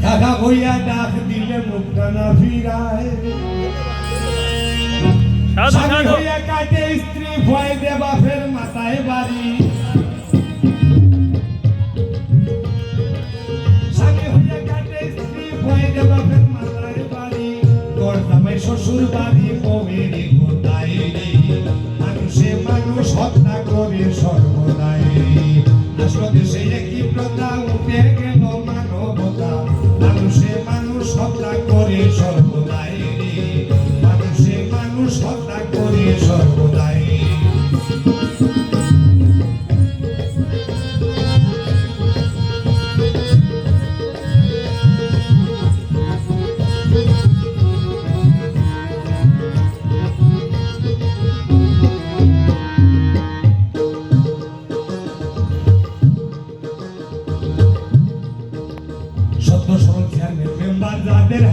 দাদা হইয়া ডাক দিলে মুখটা না ফিরায়, স্বামী হইয়া কাটে স্ত্রী ভয় দে বাপের মাথায় বাড়ি, স্বামী হইয়া কাটে স্ত্রী ভয় দে বাপের মাথায় বাড়ি, তোর জামাই শ্বশুর বাড়ি বউয়েরই কোথায় রে, মানুষে মানুষ হত্যা করে সর্বদাই, আসলো দেশে একই প্রথা উঠে গেল মানবতা, মানুষে মানুষ হত্যা করে সর্বদাই রে, মানুষে মানুষ হত্যা করে সর্বদাই। সত্য সরল চেয়ারম্যান মেম্বার যাদের